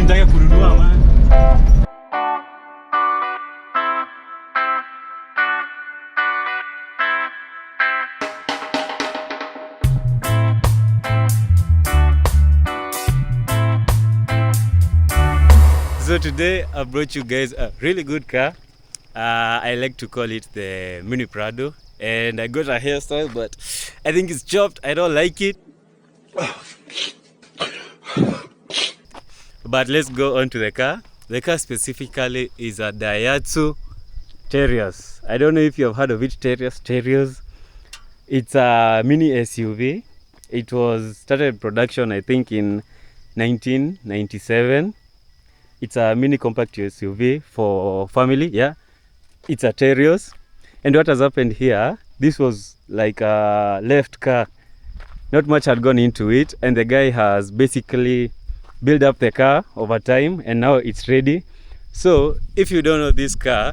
nitake kununua man. So today I brought you guys a really good car. I like to call it the Mini Prado, and I got a hairstyle, but I think it's chopped. I don't like it. But let's go on to the car. The car specifically is a Dihatsu Terrios. I don't know if you have heard of it. Terrios. It's a mini SUV. It was started in production, I think, in 1997. It's a mini compact SUV for family, yeah. It's a Terrios. And what has happened here, this was like a left car. Not much had gone into it, and the guy has basically built up the car over time, and now it's ready. So if you don't know this car,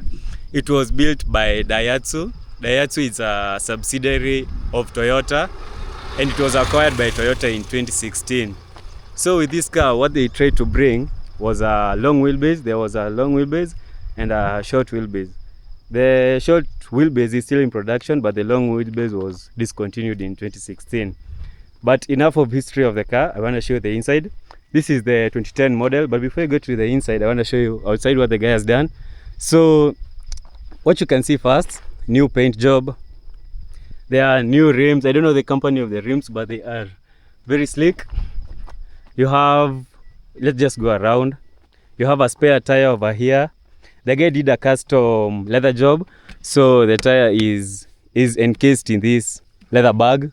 it was built by Dihatsu. Dihatsu is a subsidiary of Toyota, and it was acquired by Toyota in 2016. So with this car, what they tried to bring was a long wheelbase. There was a long wheelbase and a short wheelbase. The short wheelbase is still in production, but the long wheelbase was discontinued in 2016. But enough of history of the car. I want to show you the inside. This is the 2010 model, but before I go to the inside, I want to show you outside what the guy has done. So what you can see first, new paint job. There are new rims. I don't know the company of the rims, but they are very slick. You have, let's just go around. You have a spare tire over here. The guy did a custom leather job, so the tire is encased in this leather bag.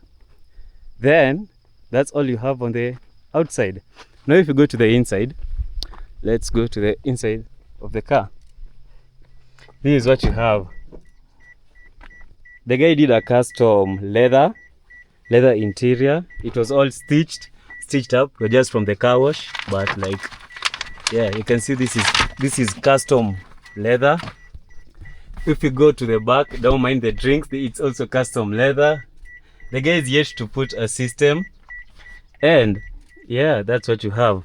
Then that's all you have on the outside. Now if you go to the inside, let's go to the inside of the car. This is what you have. The guy did a custom leather interior. It was all stitched up just from the car wash, but like, yeah, you can see this is custom leather. If you go to the back, don't mind the drinks, it's also custom leather. The guy is yet to put a system, and yeah, that's what you have.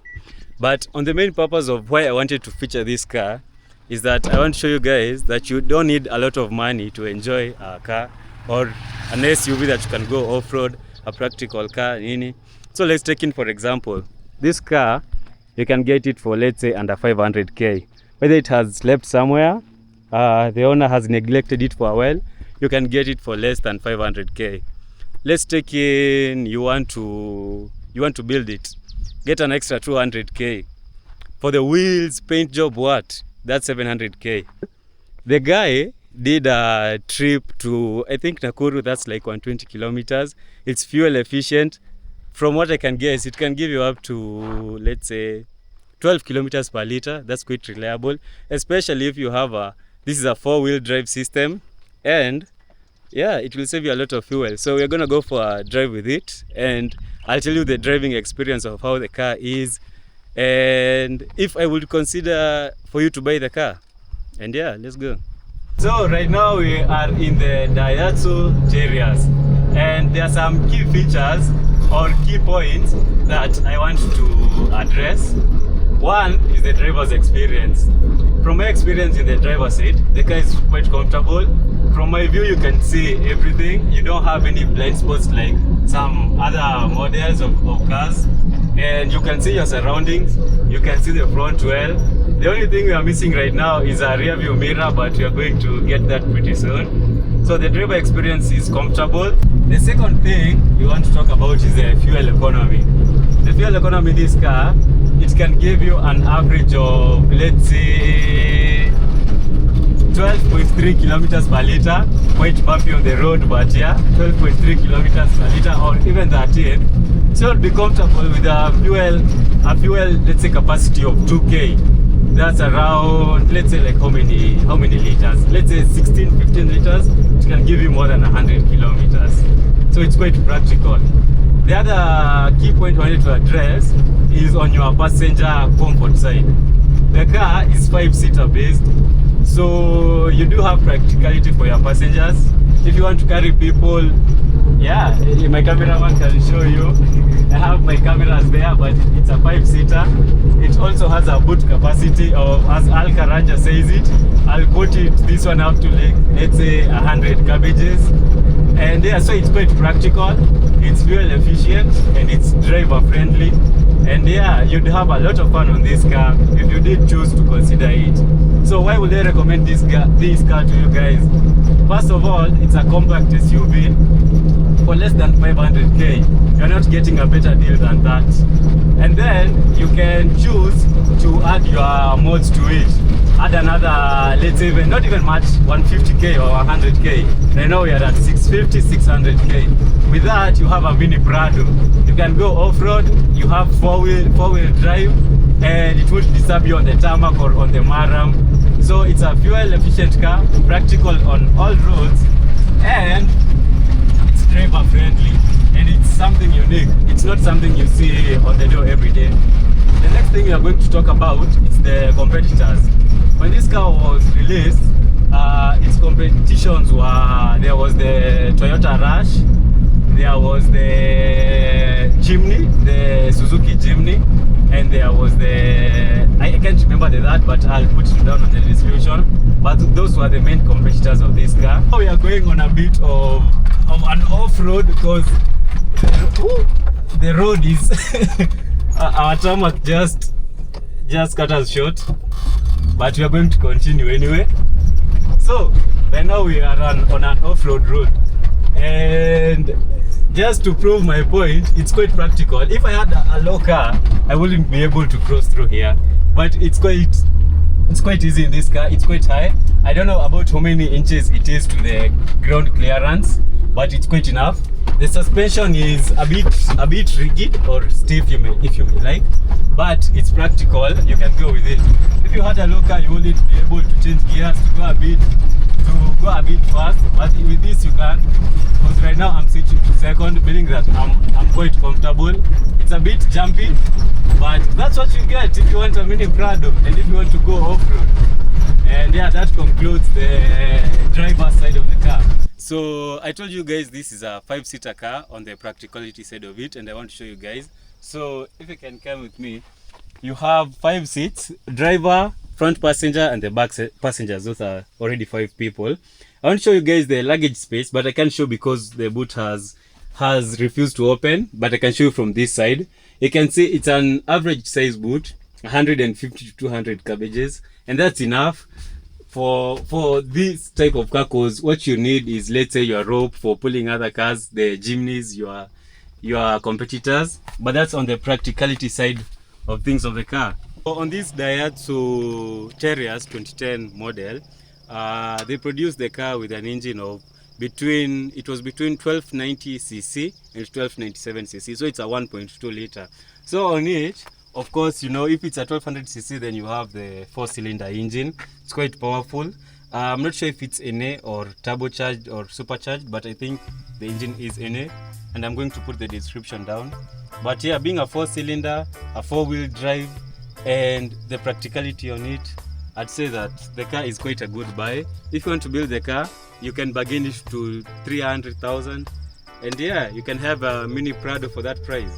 But on the main purpose of why I wanted to feature this car is that I want to show you guys that you don't need a lot of money to enjoy a car or an SUV that you can go off-road, a practical car. So let's take in, for example, this car. You can get it for, let's say, under 500k. Whether it has slept somewhere, the owner has neglected it for a while, you can get it for less than 500k. Let's take in, you want to build it, get an extra 200k. For the wheels, paint job, what? That's 700k. The guy did a trip to, I think, Nakuru. That's like 120 kilometers. It's fuel efficient. From what I can guess, it can give you up to, let's say, 12 kilometers per liter. That's quite reliable, especially if you have this is a 4-wheel drive system, and yeah, it will save you a lot of fuel. So we're gonna go for a drive with it, and I'll tell you the driving experience of how the car is, and if I would consider for you to buy the car. And yeah, let's go. So right now we are in the Dihatsu Terrios, and there are some key features or key points that I want to address. One is the driver's experience. From my experience in the driver's seat, the car is quite comfortable. From my view, you can see everything. You don't have any blind spots like some other models of cars, and you can see your surroundings. You can see the front well. The only thing we are missing right now is a rear view mirror, but we are going to get that pretty soon. So the driver experience is comfortable. The second thing we want to talk about is the fuel economy. The fuel economy in this car, it can give you an average of, let's say, 12.3 kilometers per liter. Quite bumpy on the road, but yeah, 12.3 kilometers per liter, or even 13. So you'll be comfortable with a fuel, let's say, capacity of 2k. That's around, let's say, like how many liters? Let's say 15 liters. It can give you more than 100 kilometers. So it's quite practical. The other key point I wanted to address is on your passenger comfort side. The car is 5-seater based, so you do have practicality for your passengers. If you want to carry people yeah, my cameraman can show you. I have my cameras there, but it's a 5-seater. It also has a boot capacity of, as Al Karanja says it, I'll put it this one up to like, let's say 100 cabbages. And yeah, so it's quite practical, it's fuel efficient, and it's driver friendly. And yeah, you'd have a lot of fun on this car if you did choose to consider it. So why would I recommend this car to you guys? First of all, it's a compact SUV. For less than 500k, you're not getting a better deal than that. And then you can choose to add your mods to it. Add another, let's say, not even much, 150k or 100k. Right now we are at 650, 600k. With that, you have a mini Prado. You can go off-road, you have four-wheel drive, and it won't disturb you on the tarmac or on the maram. So it's a fuel-efficient car, practical on all roads, and it's driver-friendly. And it's something unique. It's not something you see on the road every day. The next thing we are going to talk about is the competitors. When this car was released, its competitions were, there was the Toyota Rush, there was the Jimny, the Suzuki Jimny, and there was the, I can't remember that, but I'll put it down on the description. But those were the main competitors of this car. Now we are going on a bit of an off-road because the road is our tarmac just cut us short, but we are going to continue anyway. So right now we are on an off-road road, and just to prove my point, it's quite practical. If I had a low car, I wouldn't be able to cross through here, but it's quite easy in this car. It's quite high. I don't know about how many inches it is to the ground clearance, but it's quite enough. The suspension is a bit rigid or stiff, if you may like, but it's practical. You can go with it. If you had a low car, you wouldn't be able to change gears to go a bit fast, but with this you can. Because right now I'm switching to second, meaning that I'm quite comfortable. It's a bit jumpy, but that's what you get if you want a mini Prado and if you want to go off-road. And yeah, that concludes the driver's side of the car. So I told you guys this is a 5-seater car on the practicality side of it, and I want to show you guys. So if you can come with me, you have 5 seats, driver, front passenger, and the back passengers. Those are already 5 people. I want to show you guys the luggage space, but I can't show because the boot has refused to open, but I can show you from this side. You can see it's an average size boot, 150 to 200 cabbages, and that's enough for this type of car. Cause what you need is, let's say, your rope for pulling other cars, the Jimneys, your competitors, but that's on the practicality side of things of the car. So on this Dihatsu Terrios 2010 model, they produced the car with an engine of between 1290cc and 1297cc, so it's a 1.2 liter. So on it, of course, you know, if it's a 1200cc, then you have the 4-cylinder engine. It's quite powerful. I'm not sure if it's NA or turbocharged or supercharged, but I think the engine is NA, and I'm going to put the description down. But yeah, being a 4-cylinder, a 4-wheel drive, and the practicality on it, I'd say that the car is quite a good buy. If you want to build the car, you can bargain it to 300,000, and yeah, you can have a mini Prado for that price.